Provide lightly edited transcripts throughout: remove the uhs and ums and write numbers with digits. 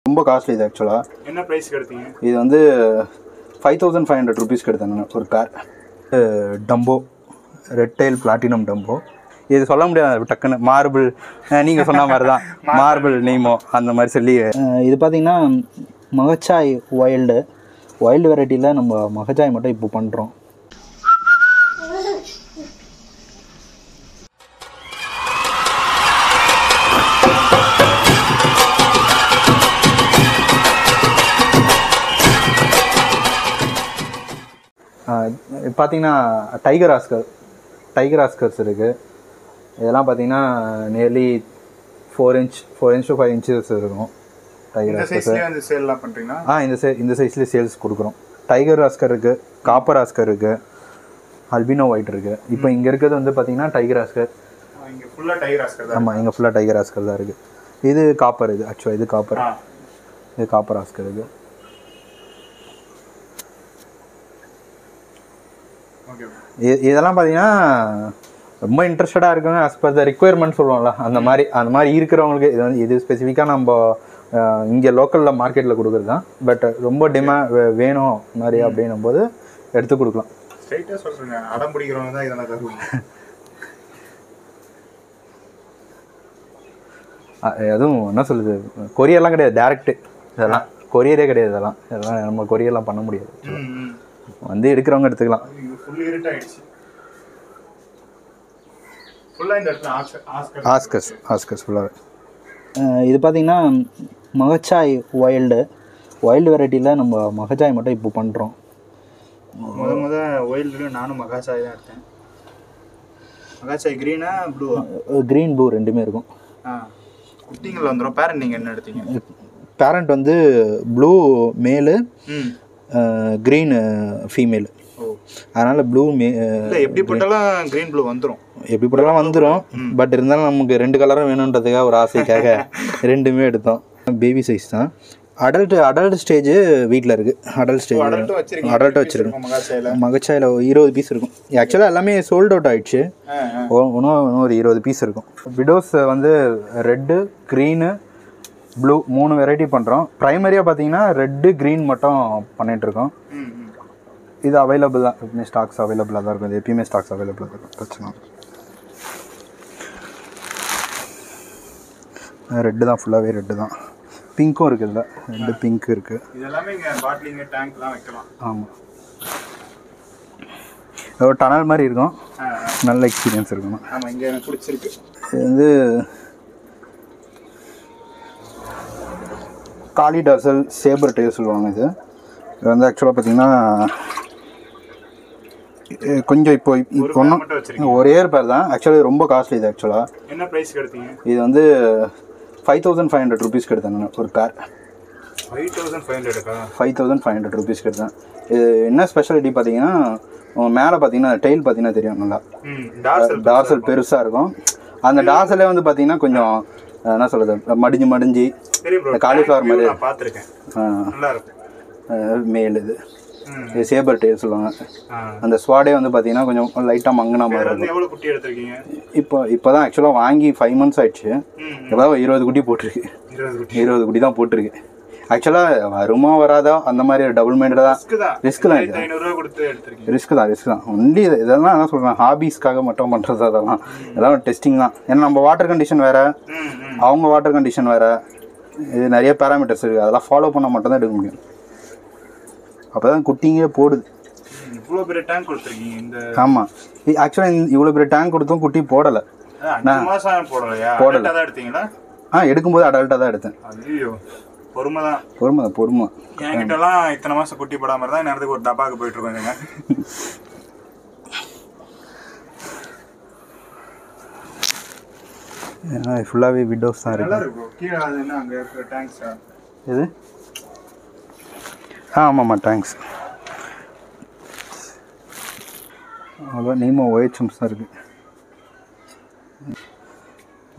ரொம்ப காஸ்ட்லி இது ஆக்சுவலாக. என்ன ப்ரைஸ்க்கு எடுத்தீங்க? இது வந்து 5500 ரூபீஸ்க்கு எடுத்தேன் ஒரு பேர். Dumbo red tail platinum Dumbo. இது சொல்ல முடியாது டக்குன்னு மார்பிள், நீங்கள் சொன்ன மாதிரி தான் மார்பிள் நீமோ அந்த மாதிரி சொல்லி. இது பார்த்திங்கன்னா மகச்சாய் வைல்டு வெரைட்டியில் நம்ம மகச்சாய் மட்டும் இப்போ பண்ணுறோம். பார்த்தீங்கன்னா டைகர் ஆஸ்கர்ஸ் இருக்குது. இதெல்லாம் பார்த்தீங்கன்னா நியர்லி 4 inch to 5 inches இருக்கும் டைகர் ஆஸ்கர்ஸ். சேல்லாம் பண்ணுறீங்களா? இந்த சைஸ்லேயே சேல்ஸ் கொடுக்குறோம். டைகர் ஆஸ்கர் இருக்குது, காப்பர் ஆஸ்கர் இருக்குது, அல்பினோ ஒயிட் இருக்குது. இப்போ இங்கே இருக்கிறது வந்து பார்த்தீங்கன்னா டைகர் ஆஸ்கர். இங்கே ஃபுல்லாக டைகர் ஆஸ்கர் தான். ஆமாம், இங்கே ஃபுல்லாக டைகர் ஆஸ்கர் தான் இருக்குது. இது காப்பர், இது ஆக்சுவலாக இது காப்பர் ஆஸ்கர். இதெல்லாம் பார்த்தீங்கன்னா ரொம்ப இன்ட்ரெஸ்டடாக இருக்குங்க. ஆஸ் பர் த ரிக்குயர்மெண்ட் சொல்லுவோம்ல, அந்த மாதிரி இருக்கிறவங்களுக்கு இது ஸ்பெசிஃபிக்காக நம்ம இங்கே லோக்கலில் மார்க்கெட்டில் கொடுக்குறது தான். பட் ரொம்ப வேணும் மாதிரி அப்படின்னும் போது எடுத்து கொடுக்கலாம். ஸ்ட்ரைட்டாக சொல்கிறேங்க, அடம் பிடிக்கிறவங்க தான் இதெல்லாம் தருவாங்க. எதுவும் என்ன சொல்லுது, கொரியர்லாம் கிடையாது, டேரெக்டு. இதெல்லாம் கொரியரே கிடையாது. இதெல்லாம் நம்ம கொரியர்லாம் பண்ண முடியாது. வந்து எடுக்கிறவங்க எடுத்துக்கலாம். ஆஸ்கர்ஸ் ஃபுல்லாகவே. இது பார்த்திங்கன்னா மகச்சாய் வைல்டு வெரைட்டியில் நம்ம மகச்சாய் மட்டும் இப்போ பண்ணுறோம். வைல்டு நானும் மகாச்சாய் தான் எடுத்தேன். மகாச்சாய் க்ரீனா ப்ளூவா? க்ரீன் ப்ளூ ரெண்டுமே இருக்கும். குட்டிங்களில் வந்துடும். பேரண்ட் நீங்கள் என்ன எடுத்தீங்க? பேரண்ட் வந்து ப்ளூ மேலு, க்ரீன் ஃபீமேல். அதனால் ப்ளூ எப்படி போட்டாலும் க்ரீன் ப்ளூ வந்துடும். எப்படி போட்டாலும் வந்துடும். பட் இருந்தாலும் நமக்கு 2 கலரும் வேணுன்றதுக்காக ஒரு ஆசைக்காக ரெண்டுமே எடுத்தோம். பேபி சைஸ் தான். அடல்ட் ஸ்டேஜ் வீட்டில் இருக்குது. அடல்ட் வச்சுருக்கோம். மகச்சாயில் 20 பீஸ் இருக்கும். ஆக்சுவலாக எல்லாமே சோல்ட் அவுட் ஆகிடுச்சு. இன்னும் ஒரு 20 பீஸ் இருக்கும். விடோஸ் வந்து ரெட்டு, க்ரீனு, ப்ளூ 3 வெரைட்டி பண்ணுறோம். ப்ரைமரியாக பார்த்தீங்கன்னா ரெட்டு, க்ரீன் மட்டும் பண்ணிகிட்ருக்கோம். இது அவைலபிள் தான், எப்பவுமே ஸ்டாக்ஸ் அவைலபிளாக தான் இருக்கும். இது எப்பயுமே ஸ்டாக்ஸ் அவைலபிளாக இருக்கும், பிரச்சனை. ரெட்டு தான், ஃபுல்லாகவே ரெட்டு தான். பிங்க்கும் இருக்குது, இல்லை ரெண்டு பிங்க் இருக்குது. இதெல்லாமே இங்கே பாட்டிலிங்க டேங்க்லாம் வைக்கலாம். ஆமாம், ஒரு டனல் மாதிரி இருக்கும். நல்ல எக்ஸ்பீரியன்ஸ் இருக்கணும். ஆமாம், இங்கே எனக்கு பிடிச்சிருக்கு. இது வந்து காலிடாசல் சேபர் டெயில் சொல்லுவாங்க. இது வந்து ஆக்சுவலாக பார்த்தீங்கன்னா கொஞ்சம் இப்போ ஒரே பேர் தான். ஆக்சுவலாக ரொம்ப காஸ்ட்லி இது. ஆக்சுவலாக என்ன ப்ரைஸ்க்கு எடுத்தீங்க? இது வந்து 5500 ரூபீஸ்க்கு எடுத்தேன் ஒரு பேர். 5500 ரூபீஸ்க்கு எடுத்தேன். இது என்ன ஸ்பெஷாலிட்டி பார்த்தீங்கன்னா, மேலே பார்த்தீங்கன்னா டெயில் பார்த்தீங்கன்னா தெரியும், நல்லா டார்சல் பெருசாக இருக்கும். அந்த டார்சலே வந்து பார்த்தீங்கன்னா கொஞ்சம் என்ன சொல்கிறது, மடிஞ்சு காலிஃப்ளவர் மாதிரி பார்த்துருக்கேன். மேல் இது சேபர் டெயில் சொல்லுவாங்க. அந்த ஸ்வாடே வந்து பார்த்தீங்கன்னா கொஞ்சம் லைட்டாக மங்கினா மாதிரி இருக்கும். இப்போ தான் ஆக்சுவலாக வாங்கி 5 months ஆயிடுச்சு. இப்போ 20 குட்டி போட்டிருக்கு. 20 குட்டி தான் போட்டிருக்கு. ஆக்சுவலாக வருமா வராதா அந்த மாதிரி டபுள் மைண்டடாக தான். ரிஸ்க் தான். ஒன்லி இதெல்லாம் என்ன சொல்கிறேன், ஹாபீஸ்க்காக மட்டும் பண்ணுறது. அதெல்லாம் டெஸ்டிங் தான். ஏன்னா நம்ம வாட்டர் கண்டிஷன் வேறு, அவங்க வாட்டர் கண்டிஷன் வேறு, இது நிறைய பேராமீட்டர்ஸ் இருக்குது. அதெல்லாம் ஃபாலோ பண்ணால் மட்டும்தான் எடுக்க முடியும். அப்போ தான் குட்டிங்கே போடுது. இவ்வளோ பெரிய டேங்க் கொடுத்துருக்கீங்க. ஆமாம், ஆக்சுவலாக இவ்வளோ பெரிய டேங்க் கொடுத்தும் குட்டி போடலை. போடலை. எடுக்கும்போது அடல்ட்டாக தான் எடுத்தேன். பொறுமை. என்கிட்டலாம் இத்தனை மாதம் குட்டி போடாமல் இருந்தால் நேரத்துக்கு ஒரு டப்பாவுக்கு போயிட்டு இருக்கோங்க. ஃபுல்லாகவே விண்டோஸ் தான் இருக்குது. கீழே அது என்ன அங்கே இருக்கிற டேங்க்ஸா இது? ஆமாம்மா, டேங்க்ஸ். அதான் நீமோ OHMs தான் இருக்குது.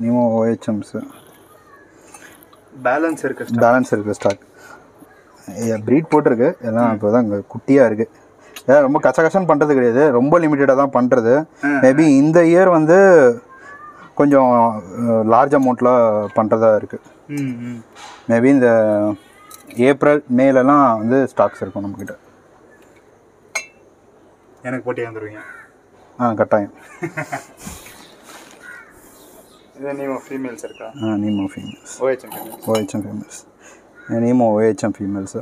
நீமோ OHMs பேலன்ஸ் இருக்குது ஸ்டாக். ப்ரீட் போட்டிருக்கு. எல்லாம் இப்போ தான் இங்கே குட்டியாக இருக்குது. ஏதாவது ரொம்ப கசகசன்னு பண்ணுறது கிடையாது, ரொம்ப லிமிட்டடாக தான் பண்ணுறது. மேபி இந்த இயர் வந்து கொஞ்சம் லார்ஜ் அமௌண்ட்டில் பண்ணுறதா இருக்குது. மேபி இந்த ஏப்ரல் மேலெலாம் வந்து ஸ்டாக்ஸ் இருக்கும் நம்மக்கிட்ட. எனக்கு போட்டி வந்துடுவீங்க? கட்டாயம். இது நீமோ ஃபீமேல்ஸ் இருக்கா? Nemo females. OHM females. Nemo OHM females.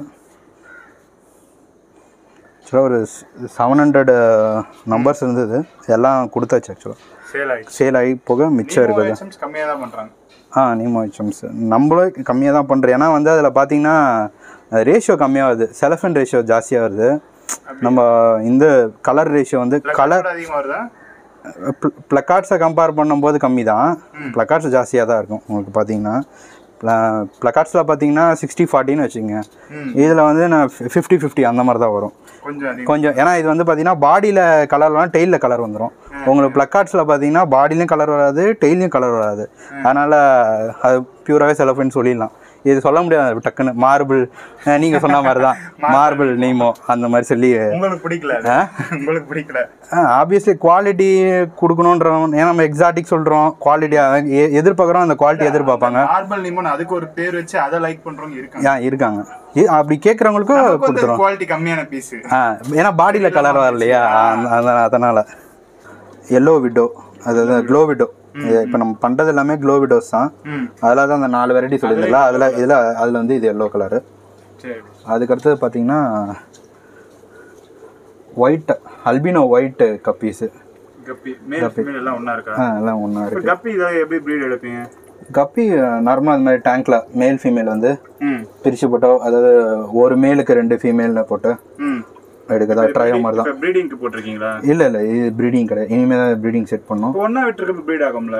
ஆக்சுவலாக ஒரு 700 நம்பர்ஸ் இருந்தது, எல்லாம் கொடுத்தாச்சு. ஆக்சுவலாக சேல் ஆகி போக மிச்சம் இருக்குது. கம்மியாக தான் பண்ணுறாங்க. நீமோ OHMs நம்மளும் கம்மியாக தான் பண்ணுறோம். ஏன்னா வந்து அதில் பார்த்தீங்கன்னா ரேஷியோ கம்மியாகுது, செலஃபன் ரேஷியோ ஜாஸ்தியாக வருது. நம்ம இந்த கலர் ரேஷியோ வந்து கலர் அதிகமாக வருதா? ப்ளக்கார்ட்ஸை கம்பேர் பண்ணும்போது கம்மி தான், ப்ளக்கார்ட்ஸ் ஜாஸ்தியாக தான் இருக்கும். உங்களுக்கு பார்த்தீங்கன்னா ப்ளக்கார்ட்ஸில் பார்த்தீங்கன்னா 60-40ன்னு வச்சுக்கோங்க. இதில் வந்து நான் 50-50 அந்த மாதிரி தான் வரும் கொஞ்சம். ஏன்னா இது வந்து பார்த்தீங்கன்னா பாடியில் கலர் வரலாம், டெய்லில் கலர் வந்துடும். உங்களுக்கு ப்ளக்கார்ட்ஸில் பார்த்தீங்கன்னா பாடிலையும் கலர் வராது, டெய்லையும் கலர் வராது. அதனால் அது பியூராகவே செலஃபுன்னு சொல்லிடலாம். இது சொல்ல முடியாது டக்குன்னு. மார்பிள் நீங்கள் சொன்ன மாதிரி தான், மார்பிள் நீமோ அந்த மாதிரி சொல்லி. உங்களுக்கு பிடிக்கல? ஆப்வியஸ்லி குவாலிட்டி கொடுக்கணுன்ற, ஏன்னா நம்ம எக்ஸாட்டிக் சொல்கிறோம், குவாலிட்டி எதிர்பார்க்குறோம், அந்த குவாலிட்டி எதிர்பார்ப்பாங்க. மார்பிள் நீமோ அதுக்கு ஒரு பேர் வச்சு அதை லைக் பண்ணுறவங்க இருக்காங்க. அப்படி கேட்குறவங்களுக்கும் கொடுத்துரும். குவாலிட்டி கம்மியான பீஸ், ஏன்னா பாடியில் கலர் வரலையா, அதனால். எல்லோ விடோ, அதாவது க்ளோ விடோ. இப்போ நம்ம பண்ணுறது எல்லாமே க்ளோ விடோஸ் தான். அதில் தான் அந்த 4 வெரைட்டி சொல்லியிருந்தல, அதில் வந்து இது எல்லோ கலரு. அதுக்கடுத்தது பார்த்தீங்கன்னா ஒயிட், அல்பினோ ஒயிட் கப்பீஸு. எல்லாம் ஒன்றா இருக்குது. கப்பி நார்மலாக அந்த மாதிரி டேங்க்கில் மேல் ஃபீமேல் வந்து பிரித்து போட்டோ, அதாவது ஒரு மேலுக்கு 2 ஃபீமேலில் போட்டு எடுக்கதா ட்ரையோ மாதிரி தான். ப்ரீடிங்க்கு போட்டுருக்கீங்களா? இல்லை இது ப்ரீடிங் கிடையாது. இனிமேல் தான் ப்ரீடிங் செட் பண்ணோம். ஒன்றா விட்டுருக்கு ப்ரீட் ஆகும்ல?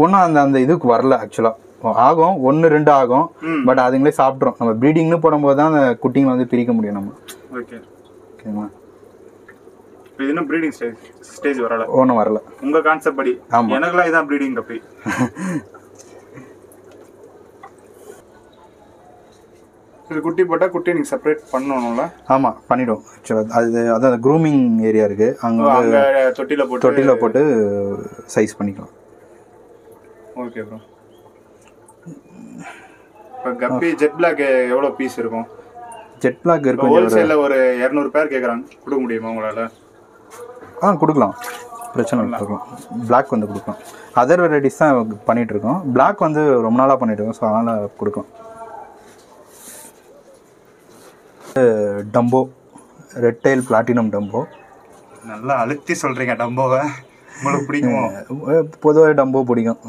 ஒன்றா அந்த இதுக்கு வரல. ஆக்சுவலாக ஆகும், 1-2 ஆகும், பட் அதுங்களே சாப்பிட்றோம். நம்ம ப்ரீடிங்னு போடும்போது தான் அந்த குட்டிங்களை வந்து பிரிக்க முடியும் நம்ம. ஓகேங்களா? இது இன்னும் ப்ரீடிங் ஸ்டேஜ் வரல? ஒன்றும் வரல. உங்கள் கான்செப்ட் படி? ஆமாம், எனக்குலாம் இதான் ப்ரீடிங் கப்பி. இது குட்டி போட்டால் குட்டி நீங்கள் செப்பரேட் பண்ணணும்ல? ஆமாம், பண்ணிவிடுவோம். ஆக்சுவலாக அதான் க்ரூமிங் ஏரியா இருக்குது, அங்கே தொட்டியில் போட்டு சைஸ் பண்ணிக்கலாம். Okay bro. இப்போ கப்பி ஜெட் பிளாக் எவ்வளோ பீஸ் இருக்கும்? ஜெட் பிளாக் இருக்கும் ஹோல்சேலில் ஒரு 200 பேர் கேட்குறாங்க, கொடுக்க முடியுமா உங்களால்? கொடுக்கலாம், பிரச்சனை இல்லை, கொடுக்கலாம். பிளாக் வந்து கொடுக்கலாம். அதர் வெரைட்டிஸ் தான் பண்ணிகிட்ருக்கோம். பிளாக் வந்து ரொம்ப நாளாக பண்ணிகிட்ருக்கோம், ஸோ அதனால் கொடுக்கலாம். Dumbo, red tail platinum Dumbo. நல்லா அழுத்தி சொல்கிறீங்க டம்போவை. உங்களுக்கு பிடிக்குமோ? பொதுவாக டம்போ பிடிக்கும்,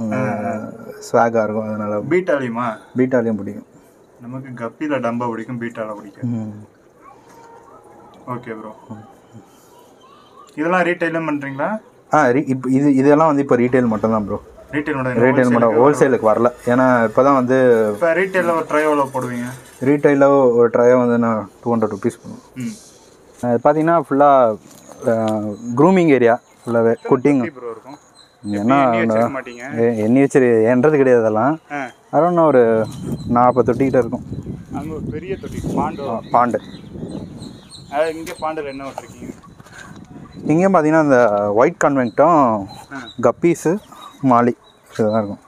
ஸ்வாகாக இருக்கும், அதனால். பீட்டாலையும் பிடிக்கும். நமக்கு கப்பியில் டம்போ பிடிக்கும், பீட்டாவில் பிடிக்கும். Okay bro. இதெல்லாம் ரீட்டைலும் பண்ணுறீங்களா? இப்போ இதெல்லாம் வந்து இப்போ ரீட்டைல் மட்டும்தான் ப்ரோ. ரீட்டைல் மட்டும், ஹோல்சேலுக்கு வரல. ஏன்னா இப்போ தான் வந்து ரீட்டைலில் ஒரு ட்ரையோ போடுவீங்க? ரீட்டைலில் ஒரு ட்ரையோ வந்து நான் 200 rupees பண்ணுவேன். பார்த்தீங்கன்னா ஃபுல்லாக க்ரூமிங் ஏரியா ஃபுல்லாகவே குட்டிங். ஏன்னா எண்ணி வச்சு என்றது கிடையாது, அதெல்லாம் அரௌண்ட் ஒரு 40 தொட்டிக்கிட்ட இருக்கும். அங்கே ஒரு பெரிய தொட்டி, பாண்டு. இங்கே பாண்டில் என்ன விட்டுருக்கீங்க? இங்கேயும் பார்த்தீங்கன்னா இந்த ஒயிட் கான்வெக்டும் கப்பீஸு மாலி இதுதான் இருக்கும்.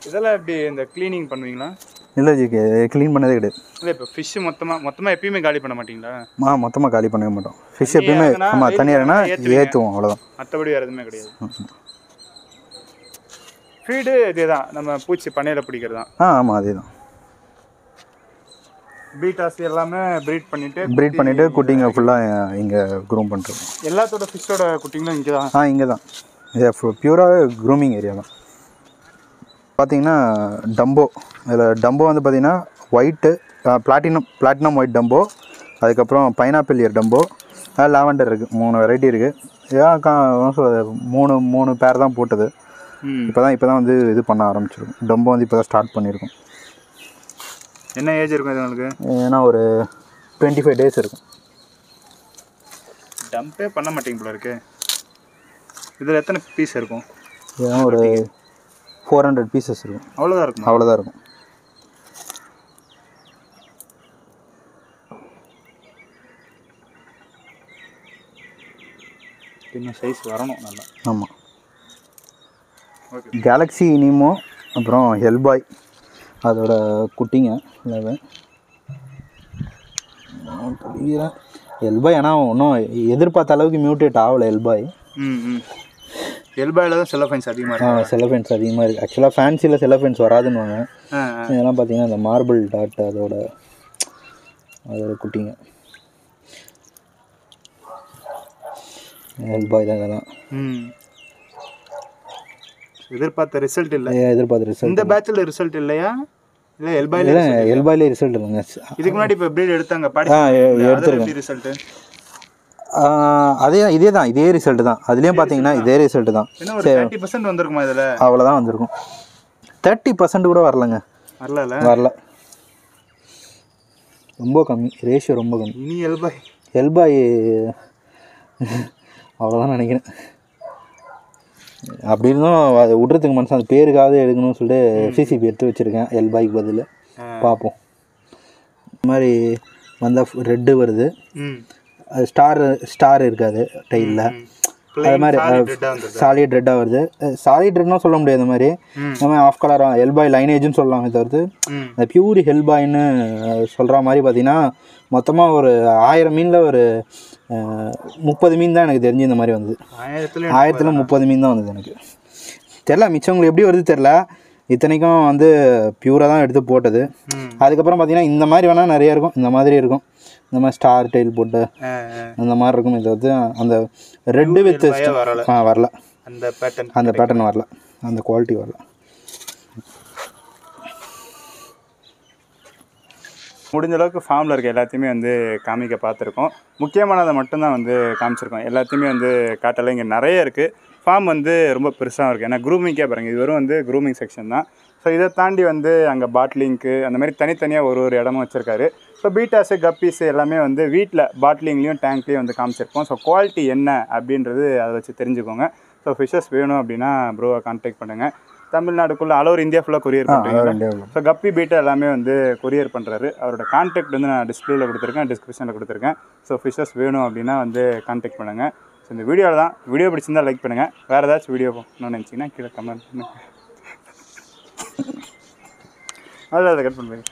இதெல்லாம் எப்படி இந்த க்ளீனிங் பண்ணுவீங்களா? இல்லை ஜி, க்ளீன் பண்ணதே கிடையாது. இல்லை, இப்போ ஃபிஷ்ஷு மொத்தமாக எப்பயுமே காலி பண்ண மாட்டிங்களா? மொத்தமாக காலி பண்ணவே மாட்டோம். ஃபிஷ் எப்பயுமே நம்ம தனியாகனா ஏற்றுவோம், அவ்வளோதான். மற்றபடி வேறு எதுவுமே கிடையாது. ஃபீடு இதே தான், நம்ம பூச்சி பண்ணையில் பிடிக்கிறது தான். ஆமாம், அதே தான். பீட்டாஸ் எல்லாமே ப்ரீட் பண்ணிவிட்டு குட்டிங்க ஃபுல்லாக இங்கே க்ரூம் பண்ணுறோம். எல்லாத்தோட ஃபிஷ்ஷோட குட்டிங்களும் இங்கே தான்? இங்கே தான். இது பியூராக க்ரூமிங் ஏரியா தான். பார்த்தீங்கன்னா டம்போ, இதில் டம்போ வந்து பார்த்தீங்கன்னா ஒயிட்டு, பிளாட்டினம் ஒயிட் டம்போ, அதுக்கப்புறம் பைனாப்பிள் இயர் டம்போ, லாவெண்டர் இருக்குது. 3 வெரைட்டி இருக்குது. இதான் 3 பேர் தான் போட்டது. இப்போ தான் வந்து இது பண்ண ஆரம்பிச்சிருக்கும். டம்போ வந்து இப்போ தான் ஸ்டார்ட் பண்ணியிருக்கோம். என்ன ஏஜ் இருக்கும் இது உங்களுக்கு? ஏன்னா ஒரு 25 days இருக்கும். டம்பே பண்ண மாட்டேங்க போல இருக்கு. இதில் எத்தனை பீஸ் இருக்கும்? ஒரு 400 pieces இருக்கும். அவ்வளோதான் இருக்கும். இன்னும் சைஸ் வரணும் நல்லா. ஆமாம். கேலக்ஸி இனிமோ, அப்புறம் ஹெல்பாய் அதோட குட்டிங்க எல்லாமே. ஹெல்பாய் ஆனால் ஒன்றும் எதிர்பார்த்த அளவுக்கு மியூட்டேட் ஆகலை ஹெல்பாய். எல்பாயில் தான் செல்லோஃபைன்ஸ் அதிகமாக இருக்கும். செல்லோஃபைன்ஸ் அதிகமாக இருக்குது. ஆக்சுவலாக ஃபேன்சியில் செல்லோஃபைன்ஸ் வராதுன்னு இதெல்லாம் பார்த்தீங்கன்னா இந்த மார்பிள் டாட் அதோட குட்டிங்க எல்பாய் தான். இதெல்லாம் எதிர்பார்த்த ரிசல்ட் இல்லை. எதிர்பார்த்த ரிசல்ட் இந்த பேட்சில் ரிசல்ட் இல்லையா? இல்லை எல்பாயிலே ரிசல்ட் இல்லைங்க. இதுக்கு முன்னாடி இப்போ எப்படி எடுத்தாங்க? எடுத்துருக்கேன் ரிசல்ட்டு இதே ரிசல்ட் தான். அதுலேயும் பார்த்தீங்கன்னா இதே ரிசல்ட் தான். 30% வந்திருக்குமா இதில்? அவ்வளோதான் வந்திருக்கும். 30% கூட வரலங்க. வரல, ரொம்ப கம்மி, ரேஷியோ ரொம்ப கம்மி. இனி எல்பாய் அவ்வளோதான் நினைக்கிறேன். அப்படி இருந்தும் அதை விட்றதுக்கு மனசு, அந்த பேருக்காவது எடுக்கணும்னு சொல்லிட்டு FCCP எடுத்து வச்சுருக்கேன் எல்பாய்க்கு பதில். பார்ப்போம். இந்த மாதிரி வந்தால் ரெட்டு வருது, அது ஸ்டார் இருக்காது டைலில். அது மாதிரி சாலிட் ரெட்டாக வருது. சாலிட் ரெட்னும் சொல்ல முடியாது. இந்த மாதிரி ஆஃப் கலராக ஹெல்பாய் லைனேஜ்னு சொல்லலாமே தவிர்த்து அந்த பியூர் ஹெல்பாய்ன்னு சொல்கிற மாதிரி பார்த்தீங்கன்னா மொத்தமாக ஒரு 1000 மீனில் ஒரு 30 மீன் தான் எனக்கு தெரிஞ்சு இந்த மாதிரி வந்தது. 1000ல் 30 மீன் தான் வந்தது. எனக்கு தெரில மிச்சவங்களுக்கு எப்படி வருது தெரில. இத்தனைக்கும் வந்து பியூராக தான் எடுத்து போட்டது. அதுக்கப்புறம் பார்த்தீங்கன்னா இந்த மாதிரி வேணால் நிறைய இருக்கும். இந்த மாதிரி இருக்கும், இந்த மாதிரி ஸ்டார் டைல் போட்டு அந்த மாதிரி இருக்கும். இதை வந்து அந்த ரெட்டு வித் வரல, அந்த பேட்டர்ன் வரல, அந்த குவாலிட்டி வரல. முடிஞ்ச அளவுக்கு ஃபார்மில் இருக்க எல்லாத்தையுமே வந்து காமிக்க பார்த்துருக்கோம். முக்கியமானதை மட்டும்தான் வந்து காமிச்சிருக்கோம். எல்லாத்தையுமே வந்து காட்டலை. இங்கே நிறைய இருக்குது. ஃபார்ம் வந்து ரொம்ப பெருசாக இருக்குது. ஏன்னா க்ரூமிங்கே பாருங்கள், இது வெறும் வந்து க்ரூமிங் செக்ஷன் தான். ஸோ இதை தாண்டி வந்து அங்கே பாட்லிங்க்கு அந்த மாதிரி தனித்தனியாக ஒரு இடமும் வச்சுருக்காரு. ஸோ பீட்டாஸு கப்பீஸு எல்லாமே வந்து வீட்டில் பாட்லிங்லேயும் டேங்க்லேயும் வந்து காமிச்சிருப்போம். ஸோ குவாலிட்டி என்ன அப்படின்றது அதை வச்சு தெரிஞ்சுக்கோங்க. ஸோ ஃபிஷ்ஷஸ் வேணும் அப்படின்னா ப்ரோவை கான்டாக்ட் பண்ணுங்கள். தமிழ்நாடுக்குள்ளே ஆல் ஓவர் இந்தியா ஃபுல்லாக கொரியர் பண்ணுறீங்க. ஸோ கப்பி பீட்டா எல்லாமே வந்து கொரியர் பண்ணுறாரு. அவரோட கான்டாக்ட் வந்து நான் டிஸ்பிளேயில் கொடுத்துருக்கேன், டிஸ்கிரிப்ஷனில் கொடுத்துருக்கேன். ஸோ ஃபிஷ்ஷஸ் வேணும் அப்படின்னா வந்து கான்டாக்ட் பண்ணுங்கள். ஸோ இந்த வீடியோவில் தான், வீடியோ பிடிச்சிருந்தால் லைக் பண்ணுங்கள். வேறு ஏதாச்சும் வீடியோ போகணும்னு நினச்சிங்கன்னா கீழே கமெண்ட் பண்ணுங்கள். அதை கட் பண்ணுறேன்.